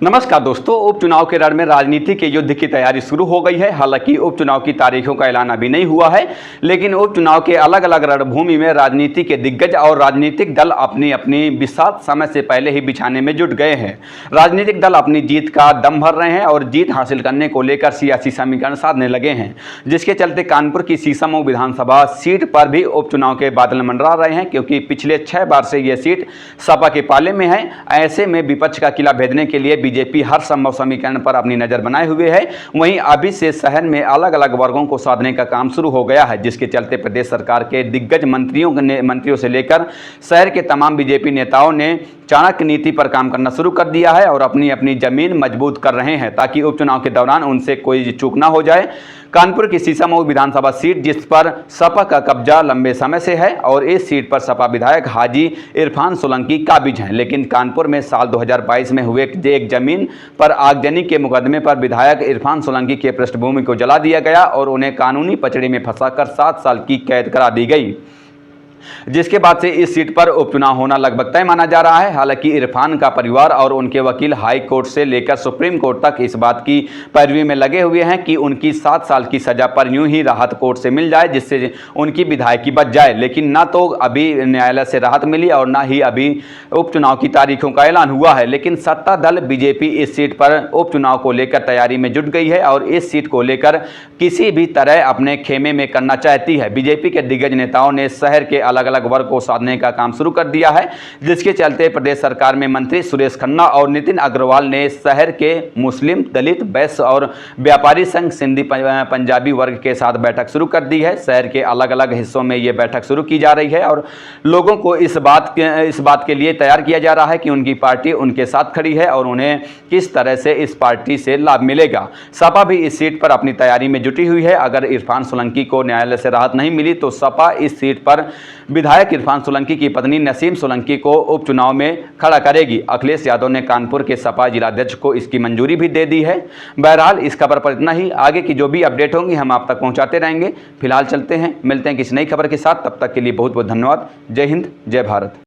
नमस्कार दोस्तों, उपचुनाव के रण में राजनीति के युद्ध की तैयारी शुरू हो गई है। हालांकि उपचुनाव की तारीखों का ऐलान अभी नहीं हुआ है, लेकिन उपचुनाव के अलग अलग रणभूमि में राजनीति के दिग्गज और राजनीतिक दल अपनी अपनी बिसात समय से पहले ही बिछाने में जुट गए हैं। राजनीतिक दल अपनी जीत का दम भर रहे हैं और जीत हासिल करने को लेकर सियासी समीकरण साधने लगे हैं, जिसके चलते कानपुर की शीशमऊ विधानसभा सीट पर भी उपचुनाव के बादल मंडरा रहे हैं, क्योंकि पिछले 6 बार से यह सीट सपा के पाले में है। ऐसे में विपक्ष का किला भेदने के लिए बीजेपी हर संभव समीकरण पर अपनी नजर बनाए हुए है। वहीं अभी से शहर में अलग अलग वर्गों को साधने का काम शुरू हो गया है, जिसके चलते प्रदेश सरकार के दिग्गज मंत्रियों से लेकर शहर के तमाम बीजेपी नेताओं ने चाणक्य नीति पर काम करना शुरू कर दिया है और अपनी अपनी जमीन मजबूत कर रहे हैं, ताकि उपचुनाव के दौरान उनसे कोई चूक ना हो जाए। कानपुर की शीशमऊ विधानसभा सीट, जिस पर सपा का कब्जा लंबे समय से है, और इस सीट पर सपा विधायक हाजी इरफान सोलंकी काबिज हैं। लेकिन कानपुर में साल 2022 में हुए एक जमीन पर आगजनी के मुकदमे पर विधायक इरफान सोलंकी के पृष्ठभूमि को जला दिया गया और उन्हें कानूनी पचड़े में फंसाकर 7 साल की कैद करा दी गई, जिसके बाद से इस सीट पर उपचुनाव होना लगभग तय माना जा रहा है। हालांकि इरफान का परिवार और उनके वकील हाई कोर्ट से लेकर सुप्रीम कोर्ट तक इस बात की पैरवी में लगे हुए हैं कि उनकी 7 साल की सजा पर यूं ही राहत कोर्ट से मिल जाए, जिससे उनकी विधायकी बच जाए। लेकिन ना तो अभी न्यायालय से राहत मिली और ना ही अभी उपचुनाव की तारीखों का ऐलान हुआ है। लेकिन सत्ता दल बीजेपी इस सीट पर उपचुनाव को लेकर तैयारी में जुट गई है और इस सीट को लेकर किसी भी तरह अपने खेमे में करना चाहती है। बीजेपी के दिग्गज नेताओं ने शहर के अलग अलग वर्ग को साधने का काम शुरू कर दिया है, जिसके चलते प्रदेश सरकार में मंत्री सुरेश खन्ना और नितिन अग्रवाल ने शहर के मुस्लिम, दलित, वैश्य और व्यापारी संघ सिंधी पंजाबी वर्ग के साथ बैठक शुरू कर दी है। शहर के अलग अलग हिस्सों में यह बैठक शुरू की जा रही है और लोगों को इस बात के लिए तैयार किया जा रहा है कि उनकी पार्टी उनके साथ खड़ी है और उन्हें किस तरह से इस पार्टी से लाभ मिलेगा। सपा भी इस सीट पर अपनी तैयारी में जुटी हुई है। अगर इरफान सोलंकी को न्यायालय से राहत नहीं मिली तो सपा इस सीट पर विधायक इरफान सोलंकी की पत्नी नसीम सोलंकी को उपचुनाव में खड़ा करेगी। अखिलेश यादव ने कानपुर के सपा जिलाध्यक्ष को इसकी मंजूरी भी दे दी है। बहरहाल इस खबर पर इतना ही। आगे की जो भी अपडेट होंगी हम आप तक पहुंचाते रहेंगे। फिलहाल चलते हैं, मिलते हैं किसी नई खबर के साथ। तब तक के लिए बहुत बहुत धन्यवाद। जय हिंद, जय भारत।